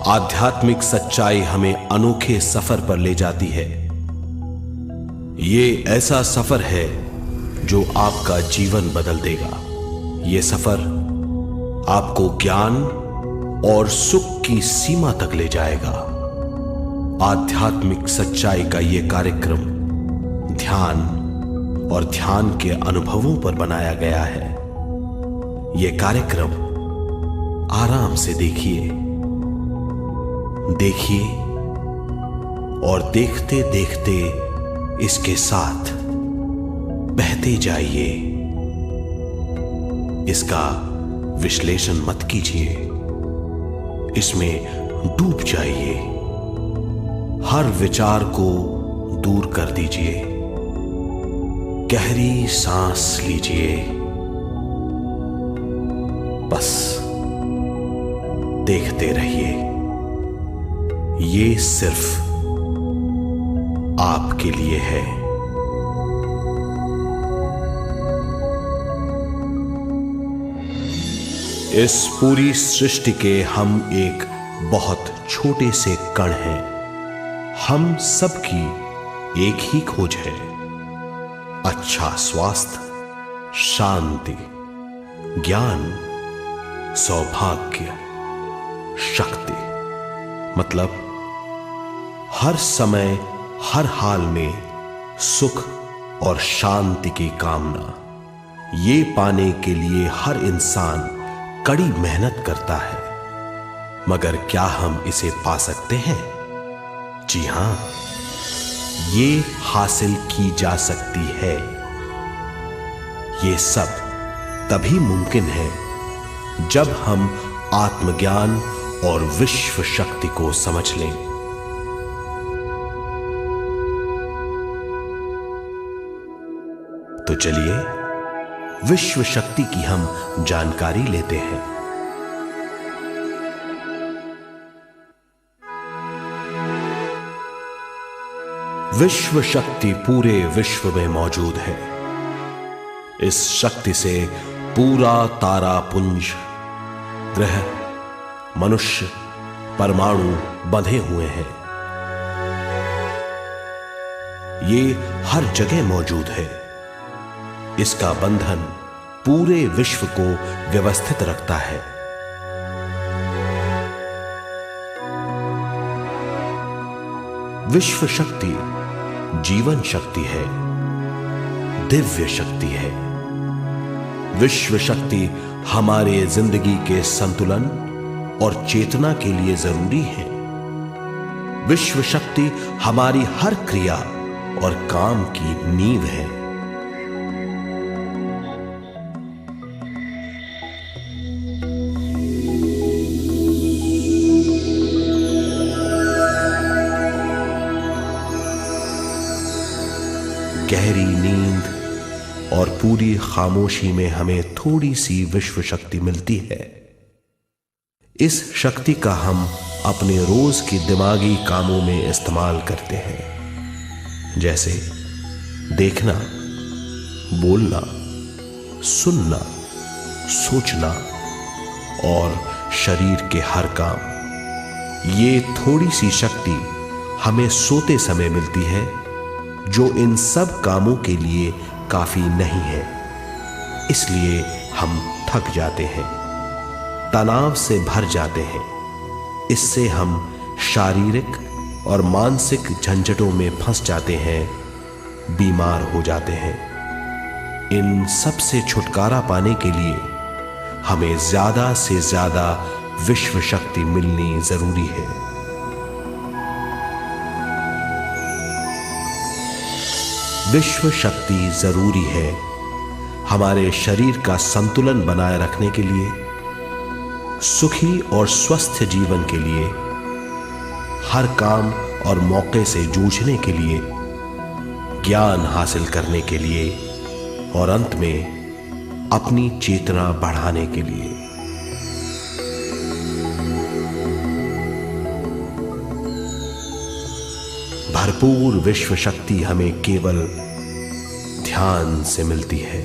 आध्यात्मिक सच्चाई हमें अनोखे सफर पर ले जाती है। ये ऐसा सफर है जो आपका जीवन बदल देगा। ये सफर आपको ज्ञान और सुख की सीमा तक ले जाएगा। आध्यात्मिक सच्चाई का यह कार्यक्रम ध्यान और ध्यान के अनुभवों पर बनाया गया है। यह कार्यक्रम आराम से देखिए और देखते देखते इसके साथ बहते जाइए। इसका विश्लेषण मत कीजिए, इसमें डूब जाइए। हर विचार को दूर कर दीजिए। गहरी सांस लीजिए। बस देखते रहिए। ये सिर्फ आपके लिए है। इस पूरी सृष्टि के हम एक बहुत छोटे से कण हैं। हम सबकी एक ही खोज है, अच्छा स्वास्थ्य, शांति, ज्ञान, सौभाग्य, शक्ति। मतलब हर समय हर हाल में सुख और शांति की कामना। ये पाने के लिए हर इंसान कड़ी मेहनत करता है, मगर क्या हम इसे पा सकते हैं? जी हां, ये हासिल की जा सकती है। ये सब तभी मुमकिन है जब हम आत्मज्ञान और विश्व शक्ति को समझ लें। तो चलिए विश्व शक्ति की हम जानकारी लेते हैं। विश्व शक्ति पूरे विश्व में मौजूद है। इस शक्ति से पूरा तारापुंज, ग्रह, मनुष्य, परमाणु बंधे हुए हैं। ये हर जगह मौजूद है। इसका बंधन पूरे विश्व को व्यवस्थित रखता है। विश्व शक्ति जीवन शक्ति है, दिव्य शक्ति है। विश्व शक्ति हमारे जिंदगी के संतुलन और चेतना के लिए जरूरी है। विश्व शक्ति हमारी हर क्रिया और काम की नींव है। गहरी नींद और पूरी खामोशी में हमें थोड़ी सी विश्व शक्ति मिलती है। इस शक्ति का हम अपने रोज की दिमागी कामों में इस्तेमाल करते हैं, जैसे देखना, बोलना, सुनना, सोचना और शरीर के हर काम। ये थोड़ी सी शक्ति हमें सोते समय मिलती है, जो इन सब कामों के लिए काफी नहीं है। इसलिए हम थक जाते हैं, तनाव से भर जाते हैं। इससे हम शारीरिक और मानसिक झंझटों में फंस जाते हैं, बीमार हो जाते हैं। इन सब से छुटकारा पाने के लिए हमें ज्यादा से ज्यादा विश्व शक्ति मिलनी जरूरी है। विश्व शक्ति जरूरी है हमारे शरीर का संतुलन बनाए रखने के लिए, सुखी और स्वस्थ जीवन के लिए, हर काम और मौके से जूझने के लिए, ज्ञान हासिल करने के लिए और अंत में अपनी चेतना बढ़ाने के लिए। भरपूर विश्व शक्ति हमें केवल ध्यान से मिलती है।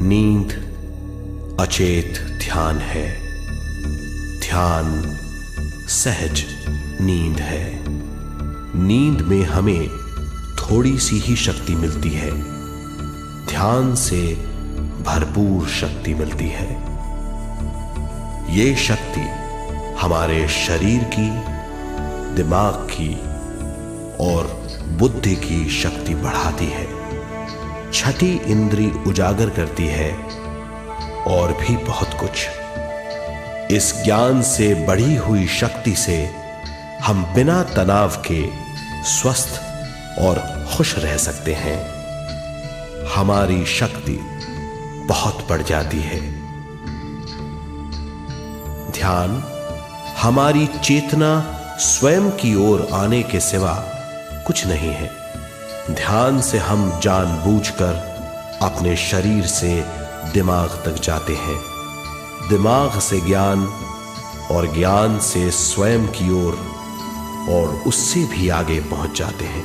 नींद अचेत ध्यान है, ध्यान सहज नींद है। नींद में हमें थोड़ी सी ही शक्ति मिलती है, ध्यान से भरपूर शक्ति मिलती है। ये शक्ति हमारे शरीर की, दिमाग की और बुद्धि की शक्ति बढ़ाती है। छठी इंद्री उजागर करती है और भी बहुत कुछ। इस ज्ञान से बढ़ी हुई शक्ति से हम बिना तनाव के स्वस्थ और खुश रह सकते हैं। हमारी शक्ति बहुत बढ़ जाती है। ध्यान हमारी चेतना स्वयं की ओर आने के सिवा कुछ नहीं है। ध्यान से हम जानबूझकर अपने शरीर से दिमाग तक जाते हैं, दिमाग से ज्ञान और ज्ञान से स्वयं की ओर और उससे भी आगे पहुंच जाते हैं।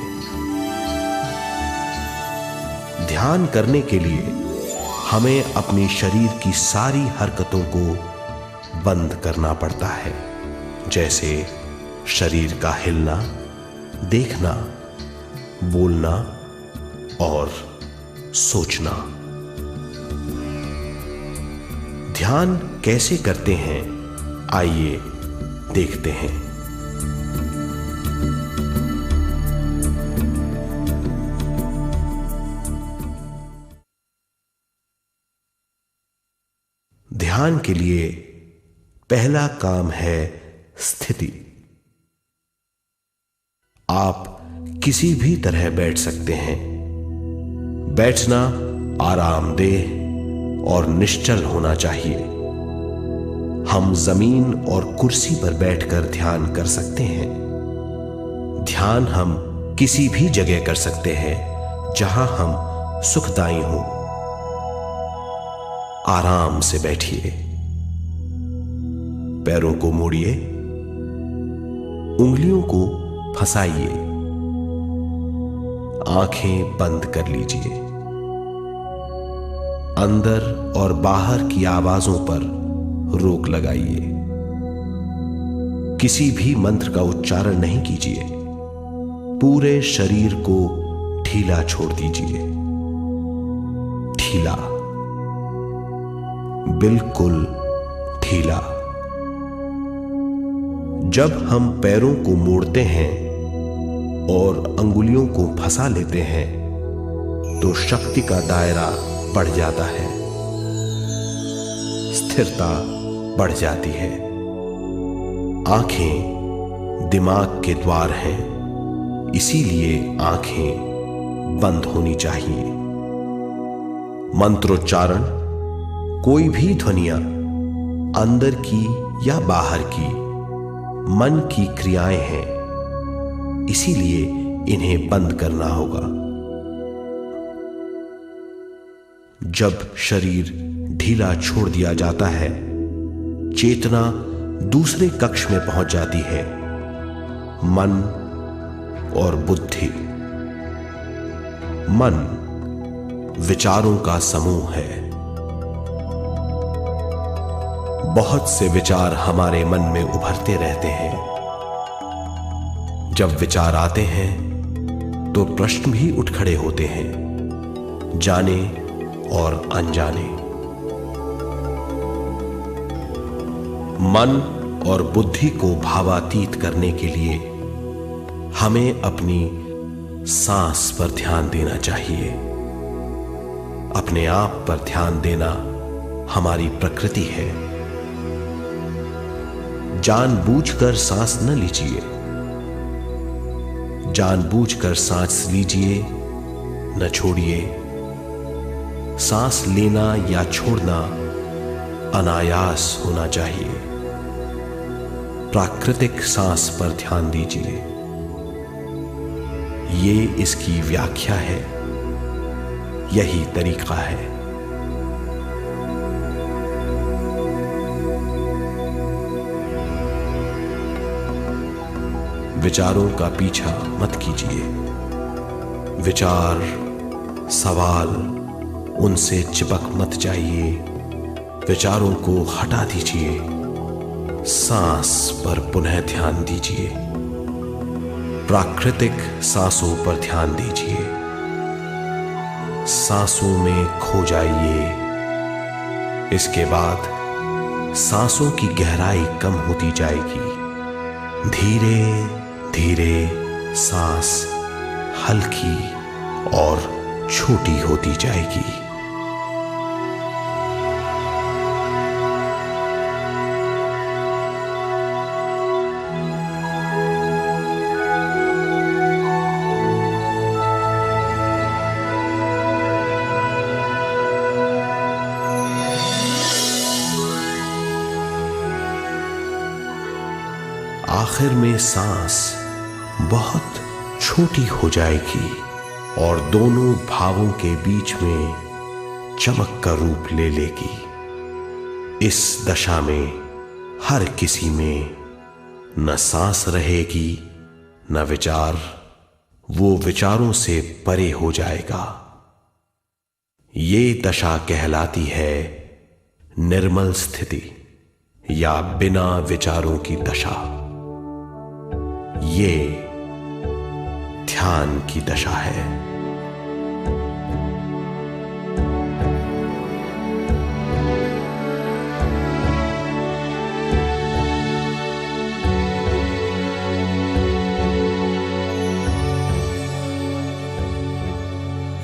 ध्यान करने के लिए हमें अपने शरीर की सारी हरकतों को बंद करना पड़ता है, जैसे शरीर का हिलना, देखना, बोलना और सोचना। ध्यान कैसे करते हैं, आइए देखते हैं। ध्यान के लिए पहला काम है स्थिति। आप किसी भी तरह बैठ सकते हैं। बैठना आरामदेह और निश्चल होना चाहिए। हम जमीन और कुर्सी पर बैठकर ध्यान कर सकते हैं। ध्यान हम किसी भी जगह कर सकते हैं जहां हम सुखदायी हों। आराम से बैठिए, पैरों को मोड़िए, उंगलियों को फंसाइए, आंखें बंद कर लीजिए। अंदर और बाहर की आवाजों पर रोक लगाइए। किसी भी मंत्र का उच्चारण नहीं कीजिए। पूरे शरीर को ढीला छोड़ दीजिए। ढीला, बिल्कुल ढीला। जब हम पैरों को मोड़ते हैं और अंगुलियों को फंसा लेते हैं तो शक्ति का दायरा बढ़ जाता है, स्थिरता बढ़ जाती है। आंखें दिमाग के द्वार हैं, इसीलिए आंखें बंद होनी चाहिए। मंत्रोच्चारण, कोई भी ध्वनियां अंदर की या बाहर की मन की क्रियाएं हैं, इसीलिए इन्हें बंद करना होगा। जब शरीर ढीला छोड़ दिया जाता है, चेतना दूसरे कक्ष में पहुंच जाती है। मन और बुद्धि। मन विचारों का समूह है। बहुत से विचार हमारे मन में उभरते रहते हैं। जब विचार आते हैं तो प्रश्न भी उठ खड़े होते हैं, जाने और अनजाने। मन और बुद्धि को भावातीत करने के लिए हमें अपनी सांस पर ध्यान देना चाहिए। अपने आप पर ध्यान देना हमारी प्रकृति है। जानबूझकर सांस न लीजिए। जानबूझकर सांस लीजिए, न छोड़िए। सांस लेना या छोड़ना अनायास होना चाहिए। प्राकृतिक सांस पर ध्यान दीजिए। ये इसकी व्याख्या है, यही तरीका है। विचारों का पीछा मत कीजिए। विचार, सवाल उनसे चिपक मत जाइए, विचारों को हटा दीजिए, सांस पर पुनः ध्यान दीजिए, प्राकृतिक सांसों पर ध्यान दीजिए, सांसों में खो जाइए। इसके बाद सांसों की गहराई कम होती जाएगी, धीरे धीरे सांस हल्की और छोटी होती जाएगी। आखिर में सांस बहुत छोटी हो जाएगी और दोनों भावों के बीच में चमक का रूप ले लेगी। इस दशा में हर किसी में न सांस रहेगी न विचार, वो विचारों से परे हो जाएगा। ये दशा कहलाती है निर्मल स्थिति या बिना विचारों की दशा। ये ध्यान की दशा है।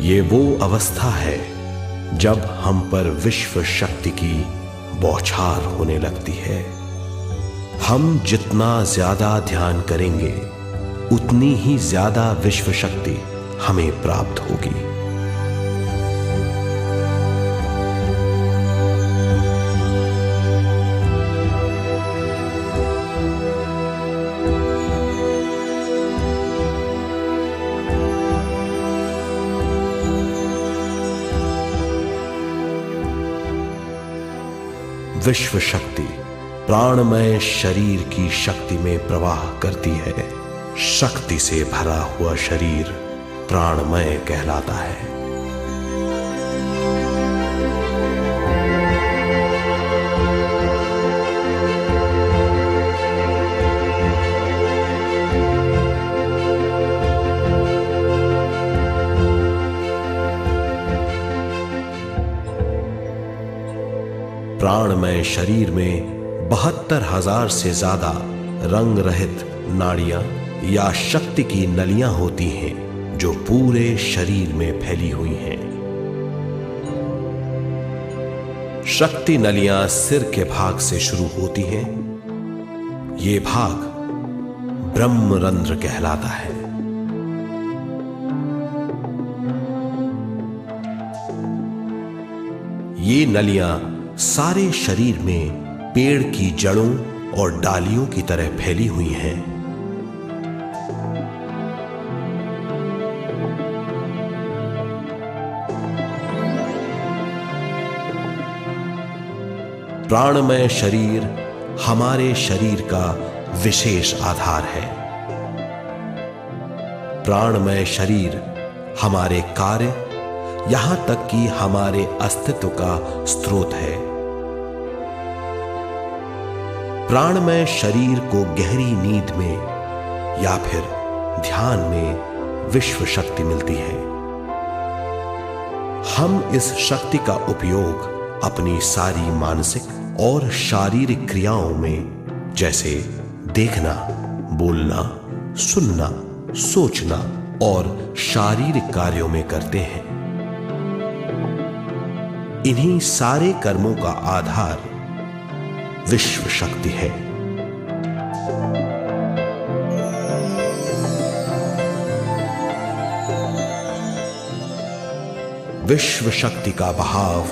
ये वो अवस्था है जब हम पर विश्व शक्ति की बौछार होने लगती है। हम जितना ज्यादा ध्यान करेंगे उतनी ही ज्यादा विश्व शक्ति हमें प्राप्त होगी। विश्व शक्ति प्राणमय शरीर की शक्ति में प्रवाह करती है। शक्ति से भरा हुआ शरीर प्राणमय कहलाता है। प्राणमय शरीर में 72,000 से ज्यादा रंग रहित नाड़ियां या शक्ति की नलियां होती हैं जो पूरे शरीर में फैली हुई हैं। शक्ति नलियां सिर के भाग से शुरू होती हैं। ये भाग ब्रह्मरंध्र कहलाता है। ये नलियां सारे शरीर में पेड़ की जड़ों और डालियों की तरह फैली हुई हैं। प्राणमय शरीर हमारे शरीर का विशेष आधार है। प्राणमय शरीर हमारे कार्य, यहां तक कि हमारे अस्तित्व का स्रोत है। प्राणमय शरीर को गहरी नींद में या फिर ध्यान में विश्व शक्ति मिलती है। हम इस शक्ति का उपयोग अपनी सारी मानसिक और शारीरिक क्रियाओं में, जैसे देखना, बोलना, सुनना, सोचना और शारीरिक कार्यों में करते हैं। इन्हीं सारे कर्मों का आधार विश्व शक्ति है। विश्व शक्ति का बहाव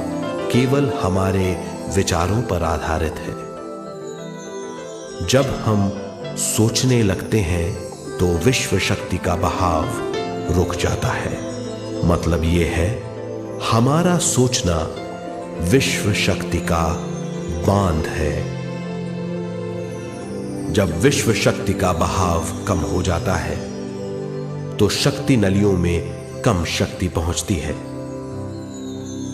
केवल हमारे विचारों पर आधारित है। जब हम सोचने लगते हैं तो विश्व शक्ति का बहाव रुक जाता है। मतलब यह है, हमारा सोचना विश्व शक्ति का बांध है। जब विश्व शक्ति का बहाव कम हो जाता है तो शक्ति नलियों में कम शक्ति पहुंचती है।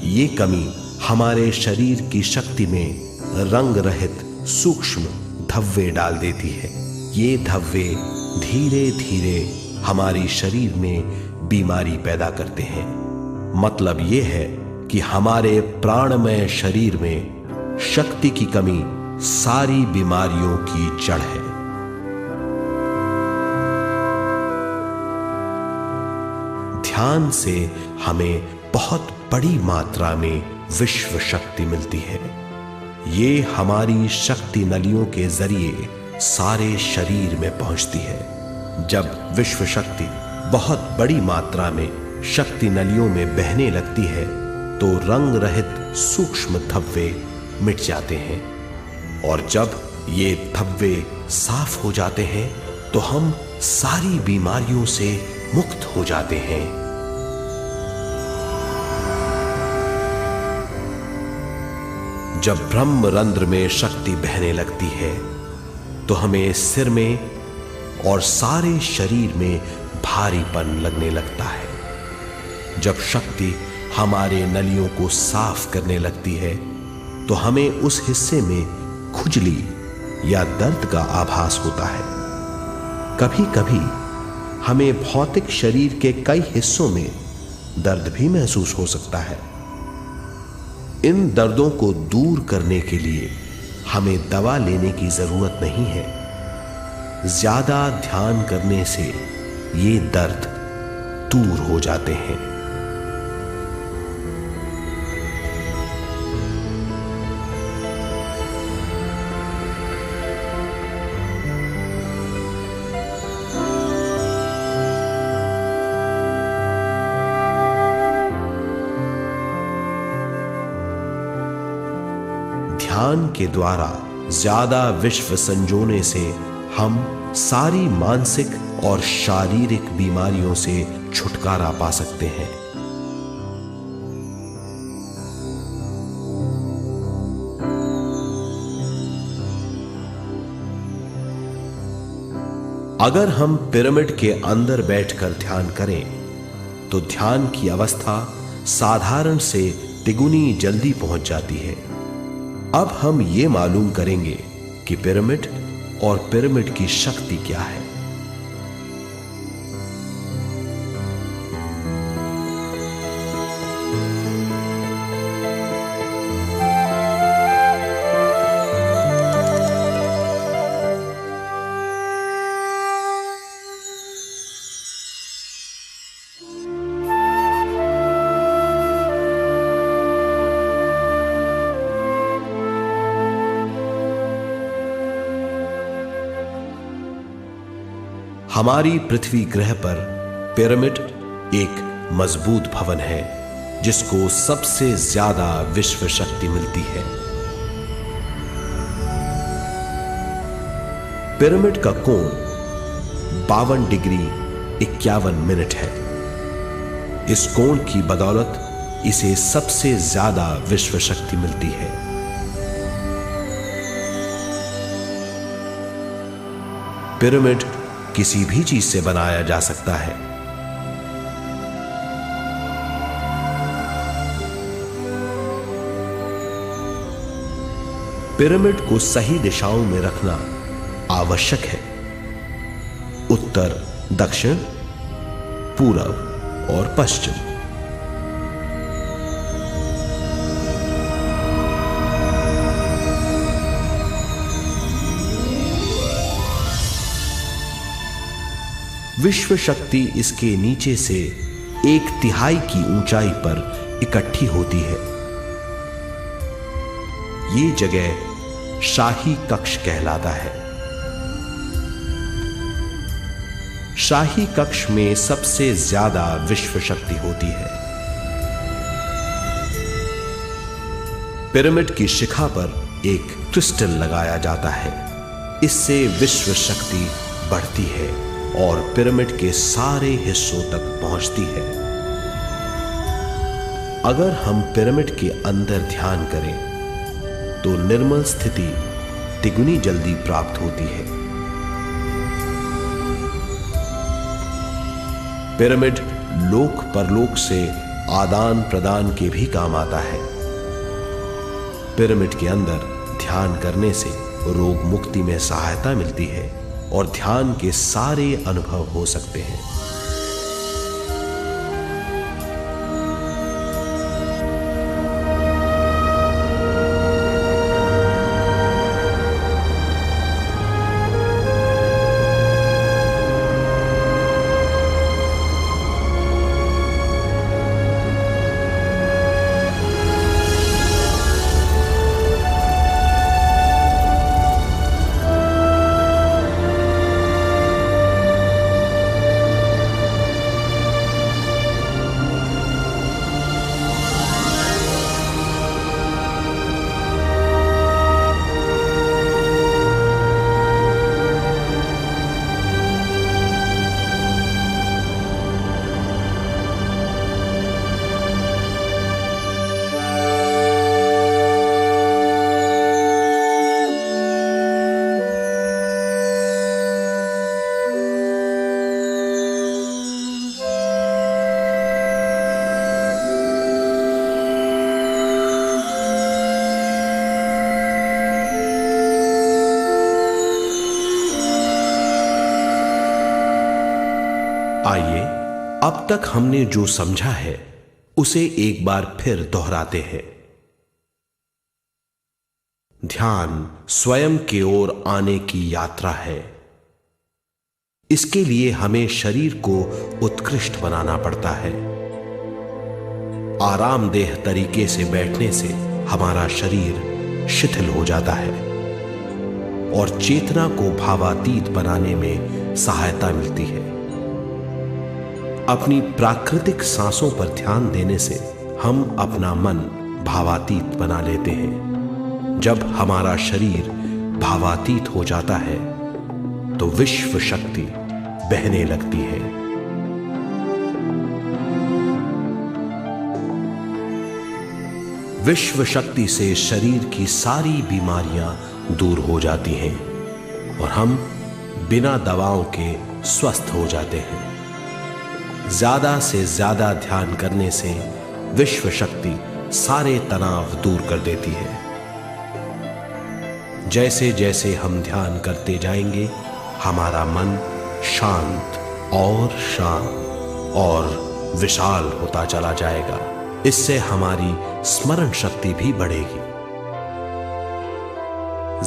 ये कमी हमारे शरीर की शक्ति में रंग रहित सूक्ष्म धब्बे डाल देती है। ये धब्बे धीरे धीरे हमारी शरीर में बीमारी पैदा करते हैं। मतलब ये है कि हमारे प्राणमय शरीर में शक्ति की कमी सारी बीमारियों की जड़ है। ध्यान से हमें बहुत बड़ी मात्रा में विश्व शक्ति मिलती है। ये हमारी शक्ति नलियों के जरिए सारे शरीर में पहुंचती है। जब विश्व शक्ति बहुत बड़ी मात्रा में शक्ति नलियों में बहने लगती है तो रंग रहित सूक्ष्म धब्बे मिट जाते हैं, और जब ये धब्बे साफ हो जाते हैं तो हम सारी बीमारियों से मुक्त हो जाते हैं। जब ब्रह्म रंध्र में शक्ति बहने लगती है तो हमें सिर में और सारे शरीर में भारीपन लगने लगता है। जब शक्ति हमारे नलियों को साफ करने लगती है तो हमें उस हिस्से में खुजली या दर्द का आभास होता है। कभी कभी हमें भौतिक शरीर के कई हिस्सों में दर्द भी महसूस हो सकता है। इन दर्दों को दूर करने के लिए हमें दवा लेने की जरूरत नहीं है। ज्यादा ध्यान करने से ये दर्द दूर हो जाते हैं। ध्यान के द्वारा ज्यादा विश्व संजोने से हम सारी मानसिक और शारीरिक बीमारियों से छुटकारा पा सकते हैं। अगर हम पिरामिड के अंदर बैठकर ध्यान करें तो ध्यान की अवस्था साधारण से तिगुनी जल्दी पहुंच जाती है। अब हम ये मालूम करेंगे कि पिरामिड और पिरामिड की शक्ति क्या है। हमारी पृथ्वी ग्रह पर पिरामिड एक मजबूत भवन है जिसको सबसे ज्यादा विश्व शक्ति मिलती है। पिरामिड का कोण 52 डिग्री 51 मिनट है। इस कोण की बदौलत इसे सबसे ज्यादा विश्व शक्ति मिलती है। पिरामिड किसी भी चीज से बनाया जा सकता है। पिरामिड को सही दिशाओं में रखना आवश्यक है। उत्तर, दक्षिण, पूरब और पश्चिम। विश्व शक्ति इसके नीचे से 1/3 की ऊंचाई पर इकट्ठी होती है। ये जगह शाही कक्ष कहलाता है। शाही कक्ष में सबसे ज्यादा विश्व शक्ति होती है। पिरामिड की शिखा पर एक क्रिस्टल लगाया जाता है। इससे विश्व शक्ति बढ़ती है और पिरामिड के सारे हिस्सों तक पहुंचती है। अगर हम पिरामिड के अंदर ध्यान करें तो निर्मल स्थिति तिगुनी जल्दी प्राप्त होती है। पिरामिड लोक परलोक से आदान प्रदान के भी काम आता है। पिरामिड के अंदर ध्यान करने से रोग मुक्ति में सहायता मिलती है और ध्यान के सारे अनुभव हो सकते हैं। आइए अब तक हमने जो समझा है उसे एक बार फिर दोहराते हैं। ध्यान स्वयं की ओर आने की यात्रा है। इसके लिए हमें शरीर को उत्कृष्ट बनाना पड़ता है। आरामदेह तरीके से बैठने से हमारा शरीर शिथिल हो जाता है और चेतना को भावातीत बनाने में सहायता मिलती है। अपनी प्राकृतिक सांसों पर ध्यान देने से हम अपना मन भावातीत बना लेते हैं। जब हमारा शरीर भावातीत हो जाता है तो विश्व शक्ति बहने लगती है। विश्व शक्ति से शरीर की सारी बीमारियां दूर हो जाती हैं और हम बिना दवाओं के स्वस्थ हो जाते हैं। ज्यादा से ज्यादा ध्यान करने से विश्व शक्ति सारे तनाव दूर कर देती है। जैसे जैसे हम ध्यान करते जाएंगे हमारा मन शांत और विशाल होता चला जाएगा। इससे हमारी स्मरण शक्ति भी बढ़ेगी।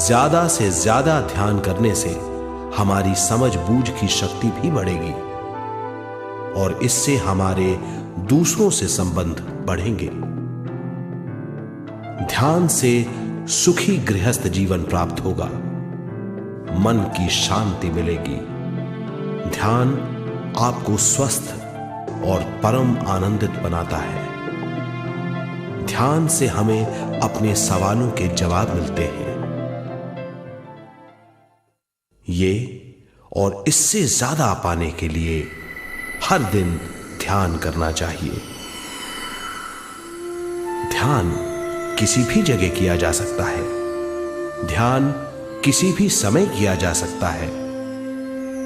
ज्यादा से ज्यादा ध्यान करने से हमारी समझ बूझ की शक्ति भी बढ़ेगी और इससे हमारे दूसरों से संबंध बढ़ेंगे। ध्यान से सुखी गृहस्थ जीवन प्राप्त होगा, मन की शांति मिलेगी। ध्यान आपको स्वस्थ और परम आनंदित बनाता है। ध्यान से हमें अपने सवालों के जवाब मिलते हैं। ये और इससे ज्यादा पाने के लिए हर दिन ध्यान करना चाहिए। ध्यान किसी भी जगह किया जा सकता है। ध्यान किसी भी समय किया जा सकता है,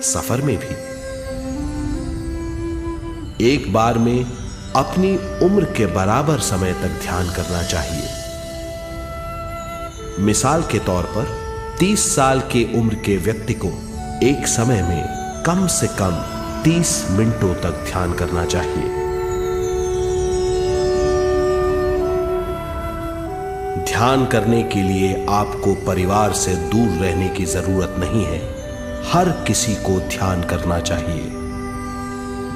सफर में भी। एक बार में अपनी उम्र के बराबर समय तक ध्यान करना चाहिए। मिसाल के तौर पर 30 साल की उम्र के व्यक्ति को एक समय में कम से कम 30 मिनटों तक ध्यान करना चाहिए। ध्यान करने के लिए आपको परिवार से दूर रहने की जरूरत नहीं है। हर किसी को ध्यान करना चाहिए।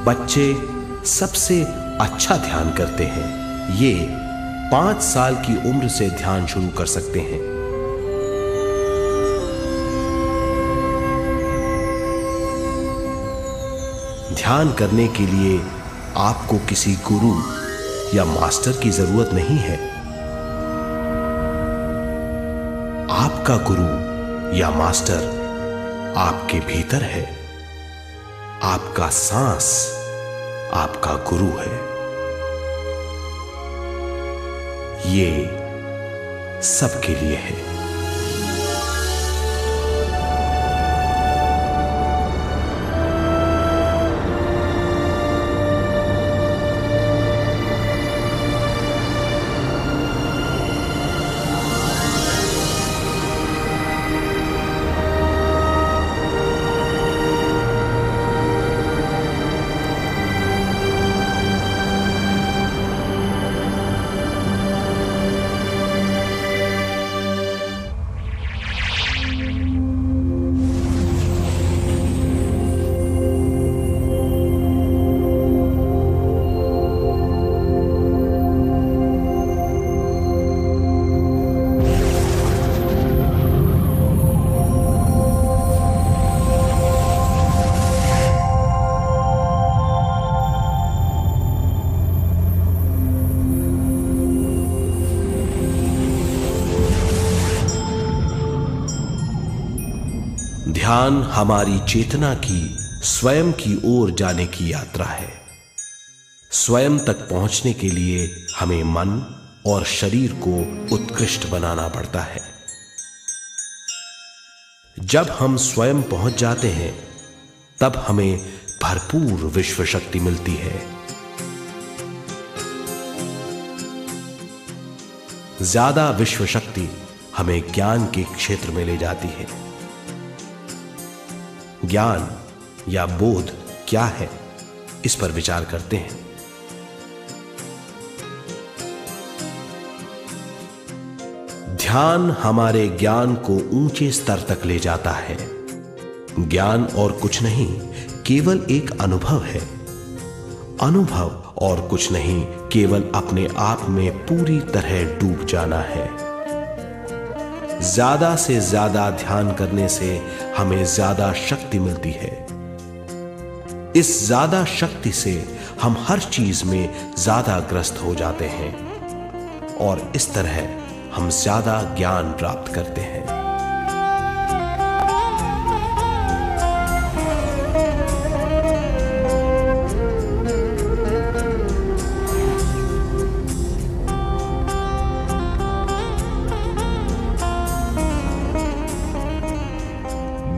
बच्चे सबसे अच्छा ध्यान करते हैं। ये 5 साल की उम्र से ध्यान शुरू कर सकते हैं। ध्यान करने के लिए आपको किसी गुरु या मास्टर की जरूरत नहीं है। आपका गुरु या मास्टर आपके भीतर है। आपका सांस आपका गुरु है। ये सबके लिए है। ध्यान हमारी चेतना की स्वयं की ओर जाने की यात्रा है। स्वयं तक पहुंचने के लिए हमें मन और शरीर को उत्कृष्ट बनाना पड़ता है। जब हम स्वयं पहुंच जाते हैं तब हमें भरपूर विश्व शक्ति मिलती है। ज्यादा विश्व शक्ति हमें ज्ञान के क्षेत्र में ले जाती है। ज्ञान या बोध क्या है, इस पर विचार करते हैं। ध्यान हमारे ज्ञान को ऊंचे स्तर तक ले जाता है। ज्ञान और कुछ नहीं, केवल एक अनुभव है। अनुभव और कुछ नहीं, केवल अपने आप में पूरी तरह डूब जाना है। ज्यादा से ज्यादा ध्यान करने से हमें ज्यादा शक्ति मिलती है। इस ज्यादा शक्ति से हम हर चीज में ज्यादा ग्रस्त हो जाते हैं और इस तरह हम ज्यादा ज्ञान प्राप्त करते हैं।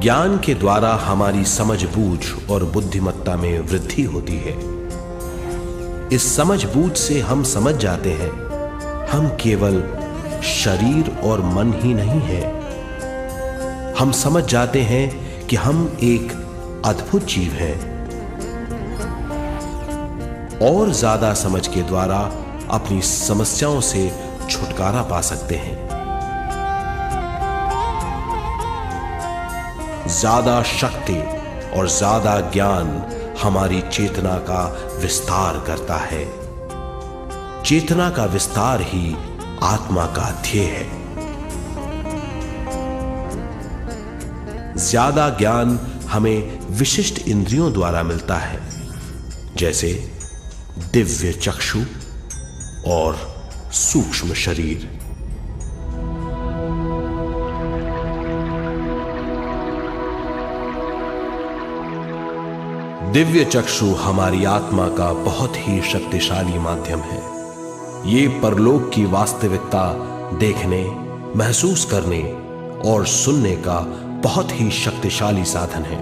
ज्ञान के द्वारा हमारी समझबूझ और बुद्धिमत्ता में वृद्धि होती है। इस समझबूझ से हम समझ जाते हैं हम केवल शरीर और मन ही नहीं है। हम समझ जाते हैं कि हम एक अद्भुत जीव हैं। और ज्यादा समझ के द्वारा अपनी समस्याओं से छुटकारा पा सकते हैं। ज्यादा शक्ति और ज्यादा ज्ञान हमारी चेतना का विस्तार करता है। चेतना का विस्तार ही आत्मा का ध्येय है। ज्यादा ज्ञान हमें विशिष्ट इंद्रियों द्वारा मिलता है, जैसे दिव्य चक्षु और सूक्ष्म शरीर। दिव्य चक्षु हमारी आत्मा का बहुत ही शक्तिशाली माध्यम है। ये परलोक की वास्तविकता देखने, महसूस करने और सुनने का बहुत ही शक्तिशाली साधन है।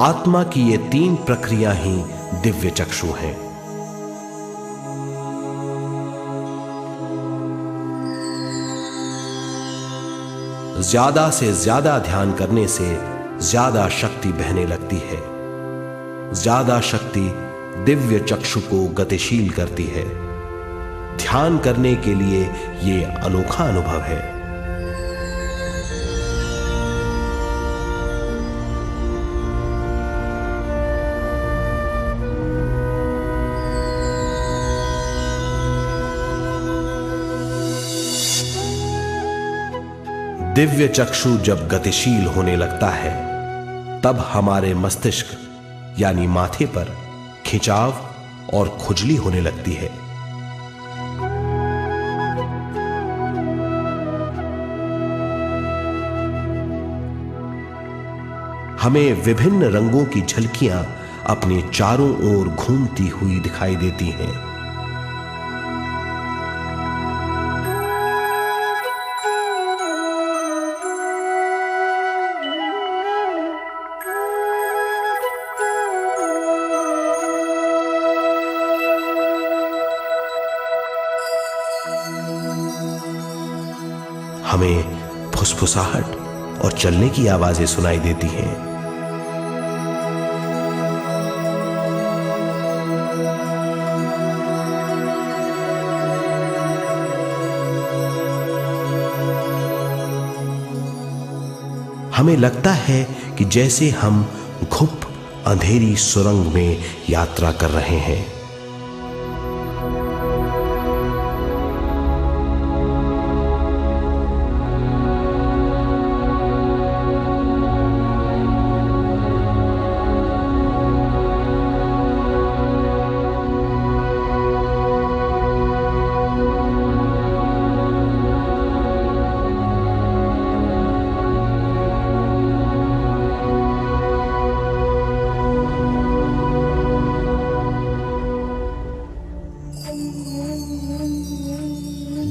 आत्मा की ये तीन प्रक्रिया ही दिव्य चक्षु हैं। ज्यादा से ज्यादा ध्यान करने से ज्यादा शक्ति बहने लगती है। ज्यादा शक्ति दिव्य चक्षु को गतिशील करती है। ध्यान करने के लिए यह अनोखा अनुभव है। दिव्य चक्षु जब गतिशील होने लगता है तब हमारे मस्तिष्क यानी माथे पर खिंचाव और खुजली होने लगती है। हमें विभिन्न रंगों की झलकियां अपने चारों ओर घूमती हुई दिखाई देती हैं। हमें फुसफुसाहट और चलने की आवाजें सुनाई देती हैं। हमें लगता है कि जैसे हम घुप अंधेरी सुरंग में यात्रा कर रहे हैं।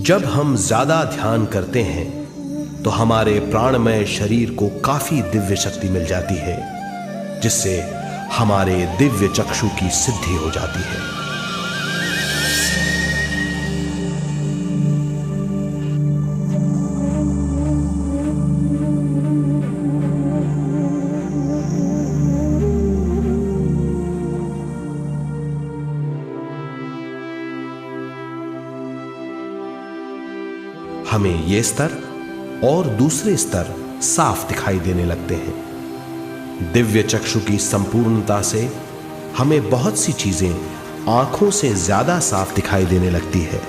जब हम ज्यादा ध्यान करते हैं तो हमारे प्राणमय शरीर को काफी दिव्य शक्ति मिल जाती है, जिससे हमारे दिव्य चक्षु की सिद्धि हो जाती है। हमें ये स्तर और दूसरे स्तर साफ दिखाई देने लगते हैं। दिव्य चक्षु की संपूर्णता से हमें बहुत सी चीजें आंखों से ज्यादा साफ दिखाई देने लगती है।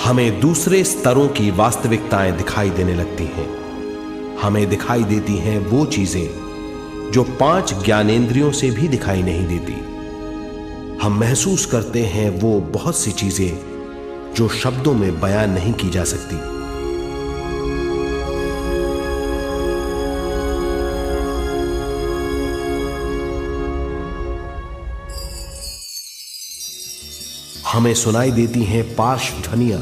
हमें दूसरे स्तरों की वास्तविकताएं दिखाई देने लगती हैं। हमें दिखाई देती हैं वो चीजें जो 5 ज्ञानेंद्रियों से भी दिखाई नहीं देती। हम महसूस करते हैं वो बहुत सी चीजें जो शब्दों में बयान नहीं की जा सकती। हमें सुनाई देती हैं पार्श्व ध्वनियां,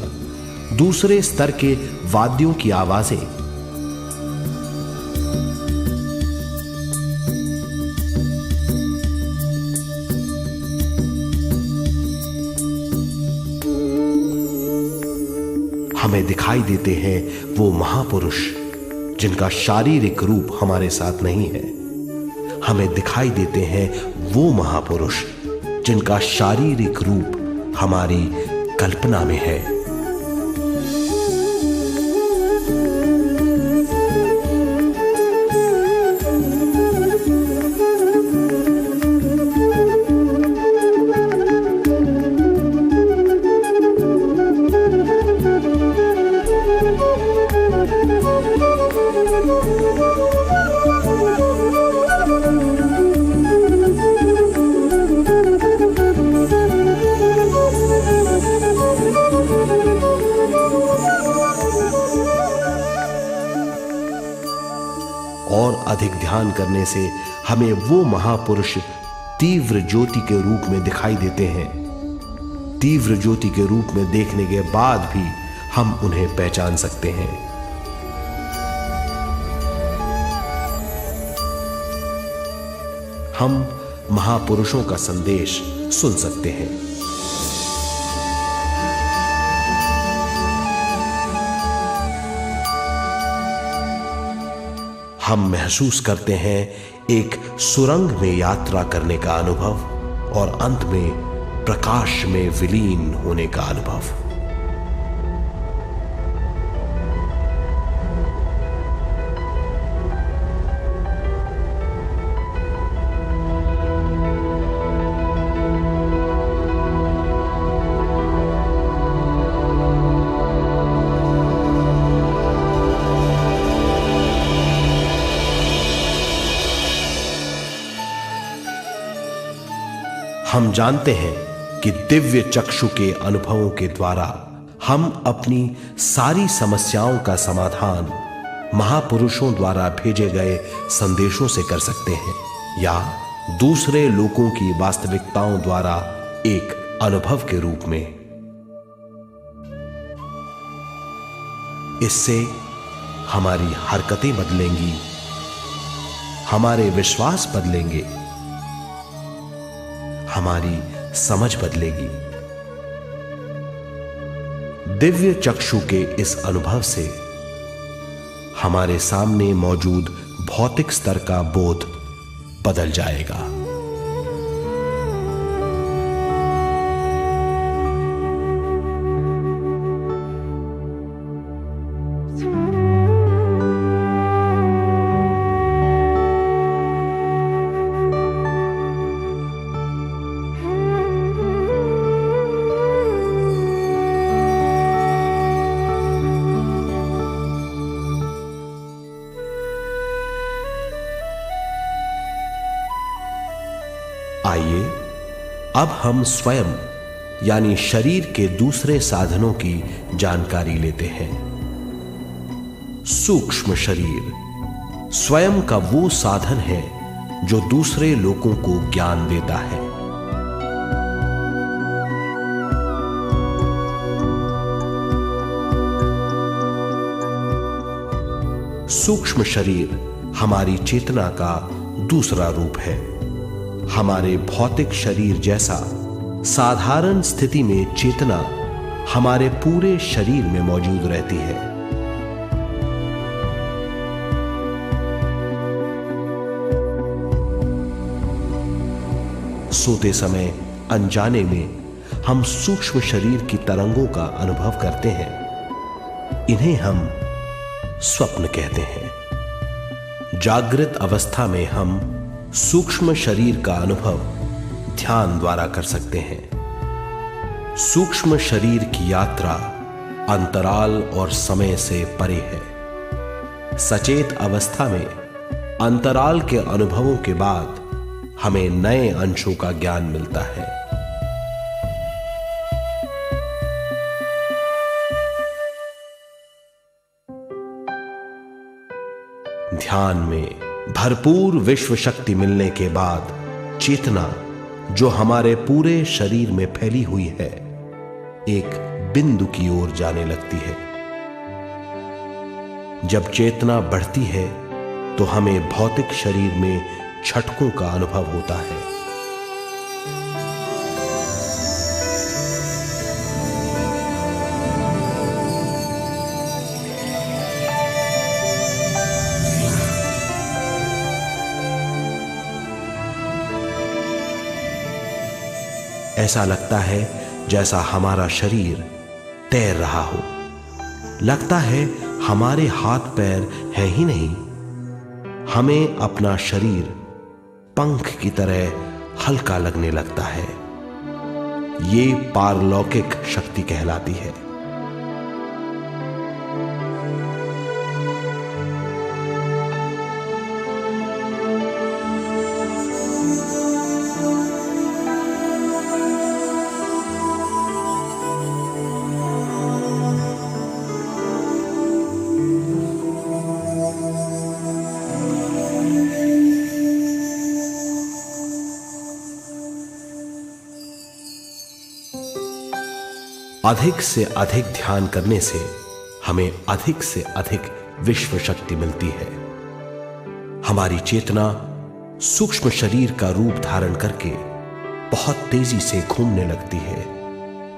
दूसरे स्तर के वाद्यों की आवाजें। हमें दिखाई देते हैं वो महापुरुष जिनका शारीरिक रूप हमारे साथ नहीं है। हमें दिखाई देते हैं वो महापुरुष जिनका शारीरिक रूप हमारी कल्पना में है। और अधिक ध्यान करने से हमें वो महापुरुष तीव्र ज्योति के रूप में दिखाई देते हैं। तीव्र ज्योति के रूप में देखने के बाद भी हम उन्हें पहचान सकते हैं। हम महापुरुषों का संदेश सुन सकते हैं। हम महसूस करते हैं एक सुरंग में यात्रा करने का अनुभव और अंत में प्रकाश में विलीन होने का अनुभव। हम जानते हैं कि दिव्य चक्षु के अनुभवों के द्वारा हम अपनी सारी समस्याओं का समाधान महापुरुषों द्वारा भेजे गए संदेशों से कर सकते हैं, या दूसरे लोगों की वास्तविकताओं द्वारा एक अनुभव के रूप में। इससे हमारी हरकतें बदलेंगी, हमारे विश्वास बदलेंगे, हमारी समझ बदलेगी। दिव्य चक्षु के इस अनुभव से हमारे सामने मौजूद भौतिक स्तर का बोध बदल जाएगा। आइए अब हम स्वयं यानी शरीर के दूसरे साधनों की जानकारी लेते हैं। सूक्ष्म शरीर स्वयं का वो साधन है जो दूसरे लोगों को ज्ञान देता है। सूक्ष्म शरीर हमारी चेतना का दूसरा रूप है। हमारे भौतिक शरीर जैसा साधारण स्थिति में चेतना हमारे पूरे शरीर में मौजूद रहती है। सोते समय अनजाने में हम सूक्ष्म शरीर की तरंगों का अनुभव करते हैं। इन्हें हम स्वप्न कहते हैं। जागृत अवस्था में हम सूक्ष्म शरीर का अनुभव ध्यान द्वारा कर सकते हैं। सूक्ष्म शरीर की यात्रा अंतराल और समय से परे है। सचेत अवस्था में अंतराल के अनुभवों के बाद हमें नए अंशों का ज्ञान मिलता है। ध्यान में भरपूर विश्व शक्ति मिलने के बाद चेतना जो हमारे पूरे शरीर में फैली हुई है, एक बिंदु की ओर जाने लगती है। जब चेतना बढ़ती है तो हमें भौतिक शरीर में झटकों का अनुभव होता है। ऐसा लगता है जैसा हमारा शरीर तैर रहा हो। लगता है हमारे हाथ पैर हैं ही नहीं। हमें अपना शरीर पंख की तरह हल्का लगने लगता है। ये पारलौकिक शक्ति कहलाती है। अधिक से अधिक ध्यान करने से हमें अधिक से अधिक विश्व शक्ति मिलती है। हमारी चेतना सूक्ष्म शरीर का रूप धारण करके बहुत तेजी से घूमने लगती है,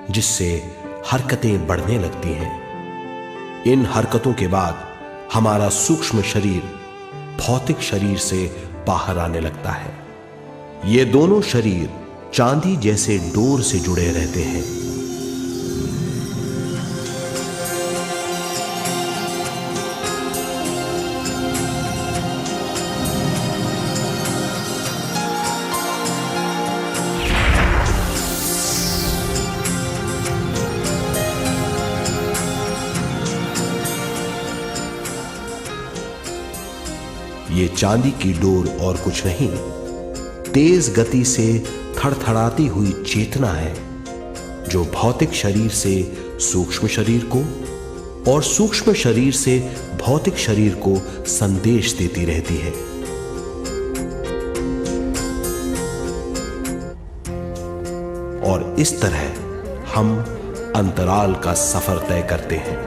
जिससे हरकतें बढ़ने लगती हैं। इन हरकतों के बाद हमारा सूक्ष्म शरीर भौतिक शरीर से बाहर आने लगता है। ये दोनों शरीर चांदी जैसे डोर से जुड़े रहते हैं। ये चांदी की डोर और कुछ नहीं, तेज गति से थड़थड़ाती हुई चेतना है, जो भौतिक शरीर से सूक्ष्म शरीर को और सूक्ष्म शरीर से भौतिक शरीर को संदेश देती रहती है। और इस तरह हम अंतराल का सफर तय करते हैं।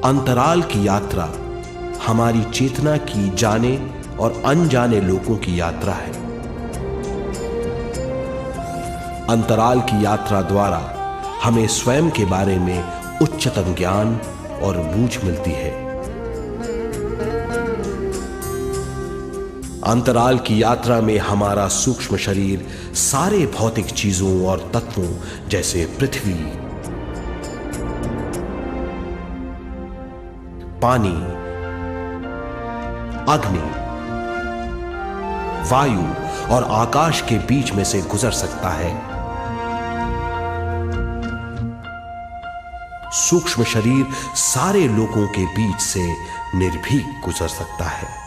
अंतराल की यात्रा हमारी चेतना की जाने और अनजाने लोगों की यात्रा है। अंतराल की यात्रा द्वारा हमें स्वयं के बारे में उच्चतम ज्ञान और बूझ मिलती है। अंतराल की यात्रा में हमारा सूक्ष्म शरीर सारे भौतिक चीजों और तत्वों जैसे पृथ्वी, पानी, अग्नि, वायु और आकाश के बीच में से गुजर सकता है। सूक्ष्म शरीर सारे लोगों के बीच से निर्भीक गुजर सकता है।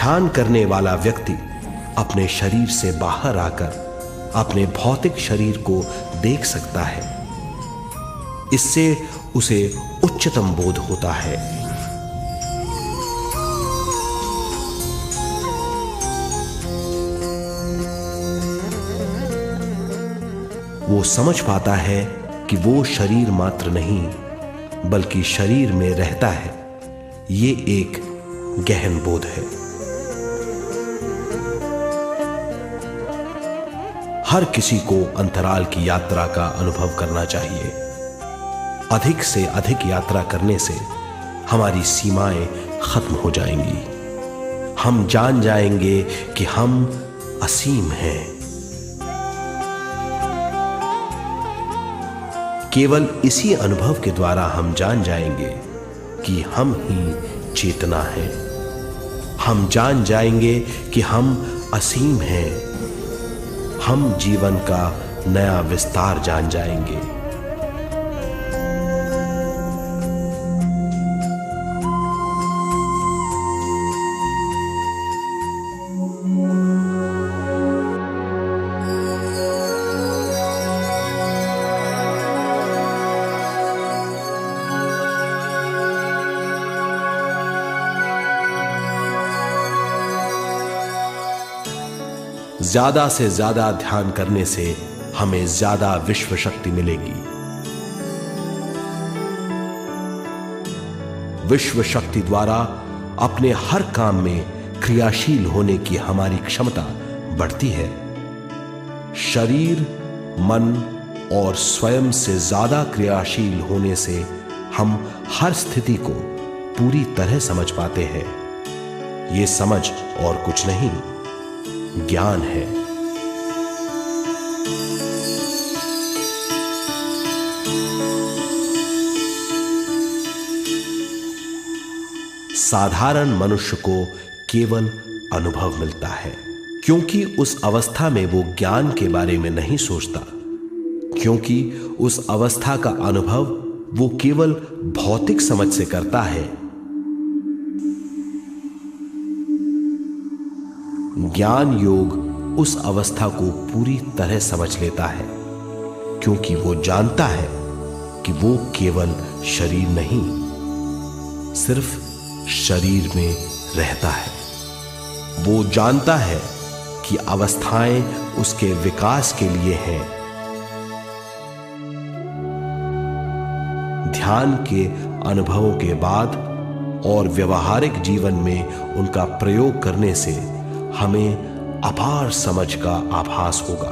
ध्यान करने वाला व्यक्ति अपने शरीर से बाहर आकर अपने भौतिक शरीर को देख सकता है। इससे उसे उच्चतम बोध होता है। वो समझ पाता है कि वो शरीर मात्र नहीं बल्कि शरीर में रहता है। ये एक गहन बोध है। हर किसी को अंतराल की यात्रा का अनुभव करना चाहिए। अधिक से अधिक यात्रा करने से हमारी सीमाएं खत्म हो जाएंगी। हम जान जाएंगे कि हम असीम हैं। केवल इसी अनुभव के द्वारा हम जान जाएंगे कि हम ही चेतना हैं। हम जान जाएंगे कि हम असीम हैं। हम जीवन का नया विस्तार जान जाएंगे। ज्यादा से ज्यादा ध्यान करने से हमें ज्यादा विश्व शक्ति मिलेगी। विश्व शक्ति द्वारा अपने हर काम में क्रियाशील होने की हमारी क्षमता बढ़ती है। शरीर, मन और स्वयं से ज्यादा क्रियाशील होने से हम हर स्थिति को पूरी तरह समझ पाते हैं। ये समझ और कुछ नहीं, ज्ञान है। साधारण मनुष्य को केवल अनुभव मिलता है, क्योंकि उस अवस्था में वो ज्ञान के बारे में नहीं सोचता, क्योंकि उस अवस्था का अनुभव वो केवल भौतिक समझ से करता है। ज्ञान योग उस अवस्था को पूरी तरह समझ लेता है, क्योंकि वो जानता है कि वो केवल शरीर नहीं, सिर्फ शरीर में रहता है। वो जानता है कि अवस्थाएं उसके विकास के लिए हैं। ध्यान के अनुभवों के बाद और व्यवहारिक जीवन में उनका प्रयोग करने से हमें अपार समझ का आभास होगा।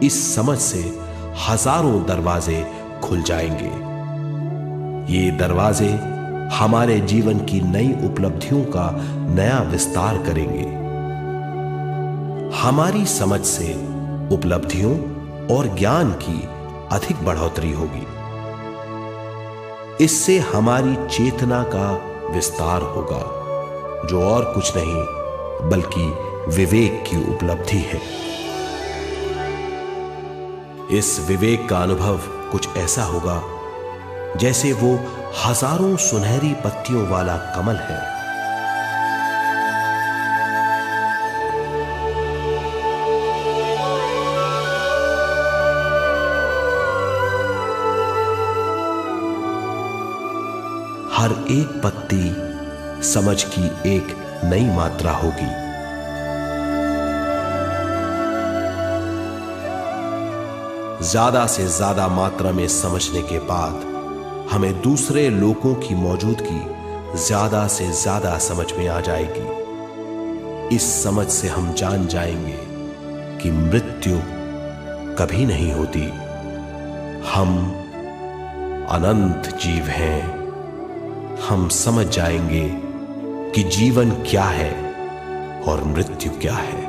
इस समझ से हजारों दरवाजे खुल जाएंगे। ये दरवाजे हमारे जीवन की नई उपलब्धियों का नया विस्तार करेंगे। हमारी समझ से उपलब्धियों और ज्ञान की अधिक बढ़ोतरी होगी। इससे हमारी चेतना का विस्तार होगा, जो और कुछ नहीं बल्कि विवेक की उपलब्धि है। इस विवेक का अनुभव कुछ ऐसा होगा जैसे वो हजारों सुनहरी पत्तियों वाला कमल है। हर एक पत्ती समझ की एक नई मात्रा होगी। ज्यादा से ज्यादा मात्रा में समझने के बाद हमें दूसरे लोगों की मौजूदगी ज्यादा से ज्यादा समझ में आ जाएगी। इस समझ से हम जान जाएंगे कि मृत्यु कभी नहीं होती। हम अनंत जीव हैं। हम समझ जाएंगे कि जीवन क्या है और मृत्यु क्या है।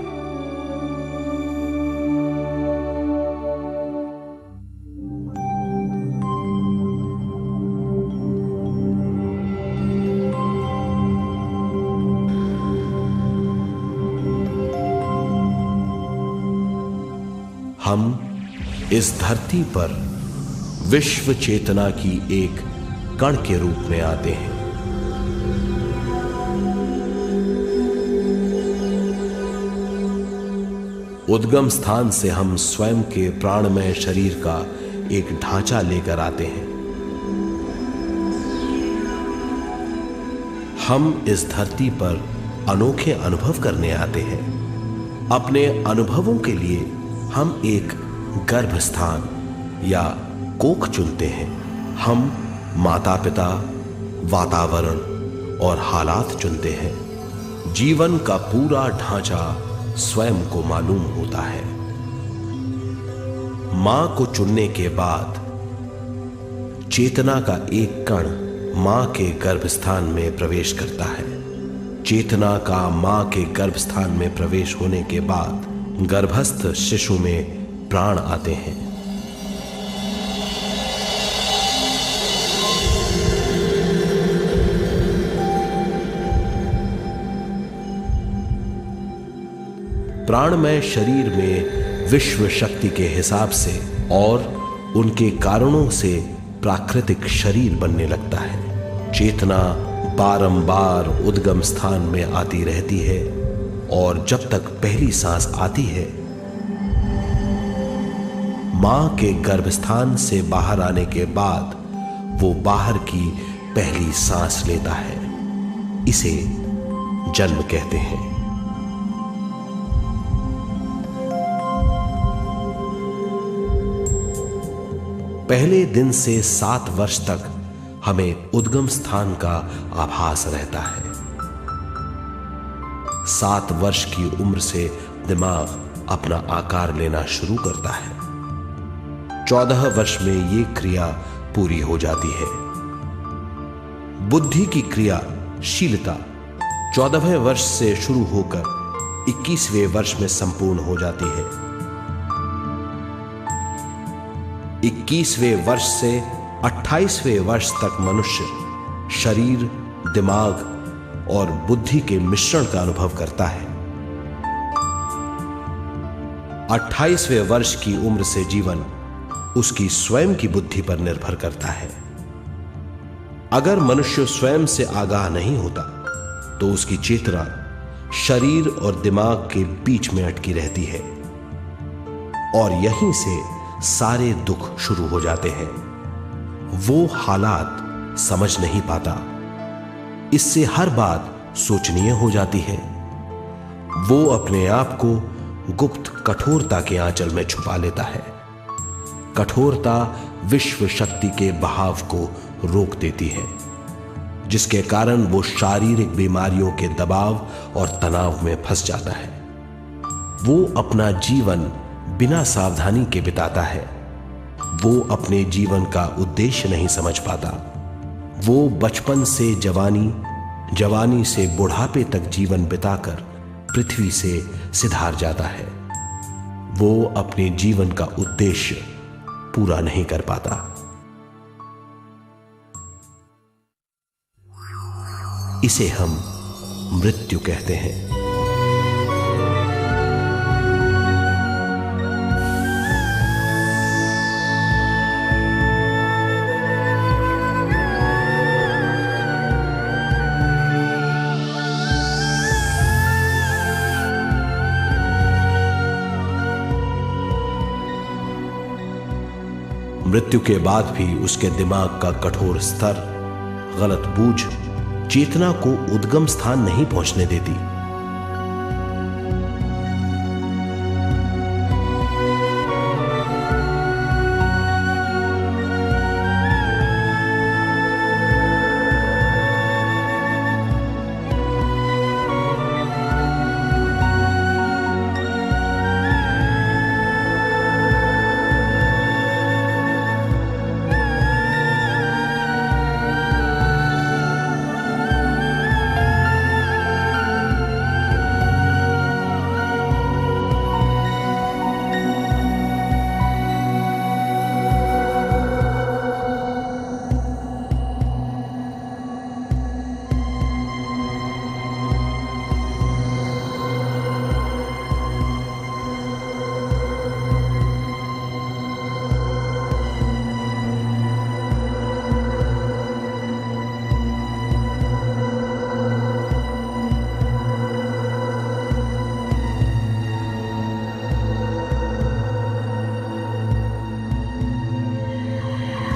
हम इस धरती पर विश्व चेतना की एक कण के रूप में आते हैं। उद्गम स्थान से हम स्वयं के प्राणमय शरीर का एक ढांचा लेकर आते हैं। हम इस धरती पर अनोखे अनुभव करने आते हैं। अपने अनुभवों के लिए हम एक गर्भ स्थान या कोख चुनते हैं। हम माता पिता, वातावरण और हालात चुनते हैं। जीवन का पूरा ढांचा स्वयं को मालूम होता है। मां को चुनने के बाद चेतना का एक कण मां के गर्भस्थान में प्रवेश करता है। चेतना का मां के गर्भस्थान में प्रवेश होने के बाद गर्भस्थ शिशु में प्राण आते हैं। प्राणमय शरीर में विश्व शक्ति के हिसाब से और उनके कारणों से प्राकृतिक शरीर बनने लगता है। चेतना बारंबार उद्गम स्थान में आती रहती है और जब तक पहली सांस आती है, मां के गर्भस्थान से बाहर आने के बाद वो बाहर की पहली सांस लेता है। इसे जन्म कहते हैं। पहले दिन से 7 वर्ष तक हमें उद्गम स्थान का आभास रहता है। 7 वर्ष की उम्र से दिमाग अपना आकार लेना शुरू करता है। 14 वर्ष में यह क्रिया पूरी हो जाती है। बुद्धि की क्रियाशीलता 14वें वर्ष से शुरू होकर 21वें वर्ष में संपूर्ण हो जाती है। 21वें वर्ष से 28वें वर्ष तक मनुष्य शरीर, दिमाग और बुद्धि के मिश्रण का अनुभव करता है। 28वें वर्ष की उम्र से जीवन उसकी स्वयं की बुद्धि पर निर्भर करता है। अगर मनुष्य स्वयं से आगाह नहीं होता तो उसकी चेतना शरीर और दिमाग के बीच में अटकी रहती है और यहीं से सारे दुख शुरू हो जाते हैं। वो हालात समझ नहीं पाता। इससे हर बात सोचनीय हो जाती है। वो अपने आप को गुप्त कठोरता के आंचल में छुपा लेता है। कठोरता विश्व शक्ति के बहाव को रोक देती है, जिसके कारण वो शारीरिक बीमारियों के दबाव और तनाव में फंस जाता है। वो अपना जीवन बिना सावधानी के बिताता है। वो अपने जीवन का उद्देश्य नहीं समझ पाता। वो बचपन से जवानी, जवानी से बुढ़ापे तक जीवन बिताकर पृथ्वी से सिधार जाता है। वो अपने जीवन का उद्देश्य पूरा नहीं कर पाता। इसे हम मृत्यु कहते हैं। मृत्यु के बाद भी उसके दिमाग का कठोर स्तर, गलत बूझ चेतना को उद्गम स्थान नहीं पहुंचने देती।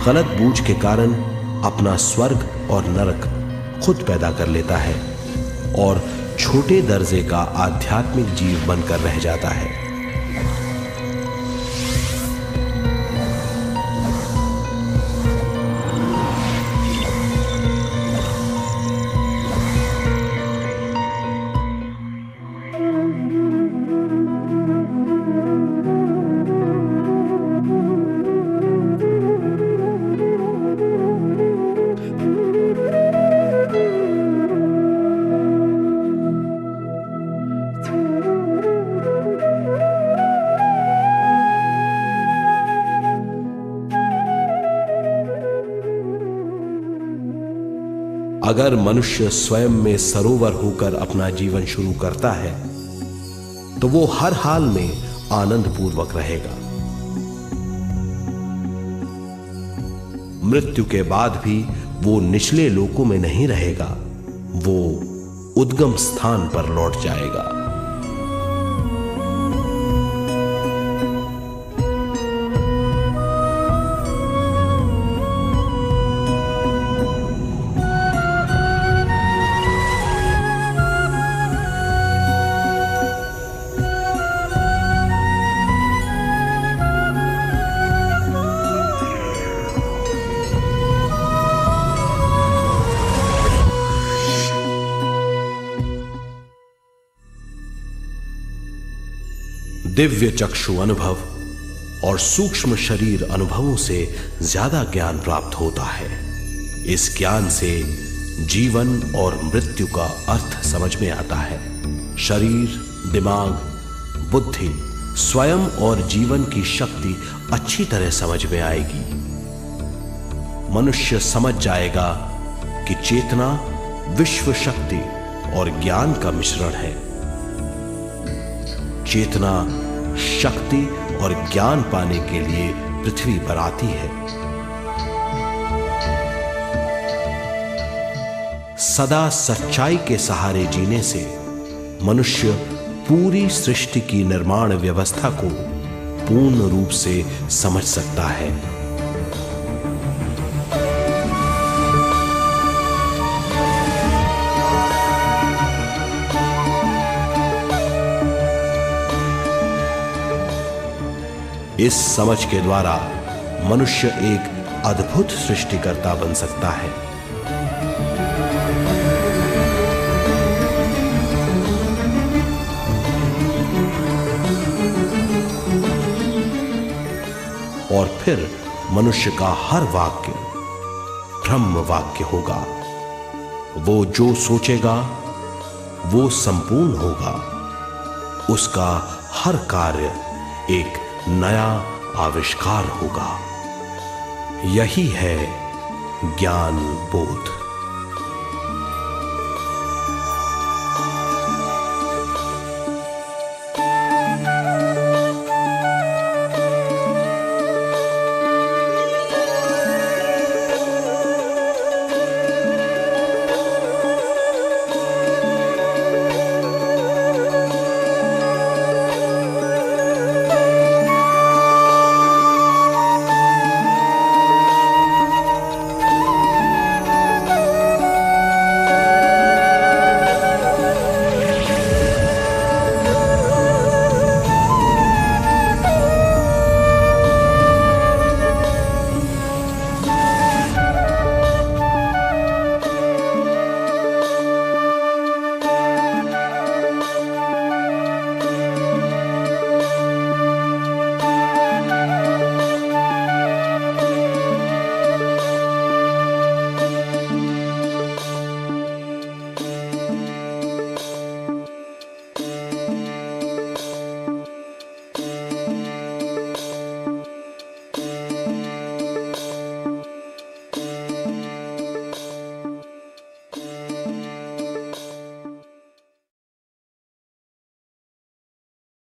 गलत बूझ के कारण अपना स्वर्ग और नरक खुद पैदा कर लेता है और छोटे दर्जे का आध्यात्मिक जीव बनकर रह जाता है। अगर मनुष्य स्वयं में सरोवर होकर अपना जीवन शुरू करता है तो वो हर हाल में आनंद पूर्वक रहेगा। मृत्यु के बाद भी वो निचले लोकों में नहीं रहेगा, वो उद्गम स्थान पर लौट जाएगा। दिव्य चक्षु अनुभव और सूक्ष्म शरीर अनुभवों से ज्यादा ज्ञान प्राप्त होता है। इस ज्ञान से जीवन और मृत्यु का अर्थ समझ में आता है। शरीर, दिमाग, बुद्धि, स्वयं और जीवन की शक्ति अच्छी तरह समझ में आएगी। मनुष्य समझ जाएगा कि चेतना विश्व शक्ति और ज्ञान का मिश्रण है। चेतना शक्ति और ज्ञान पाने के लिए पृथ्वी पर आती है। सदा सच्चाई के सहारे जीने से मनुष्य पूरी सृष्टि की निर्माण व्यवस्था को पूर्ण रूप से समझ सकता है। इस समझ के द्वारा मनुष्य एक अद्भुत सृष्टिकर्ता बन सकता है। और फिर मनुष्य का हर वाक्य ब्रह्म वाक्य होगा। वो जो सोचेगा वो संपूर्ण होगा। उसका हर कार्य एक नया आविष्कार होगा। यही है ज्ञान बोध।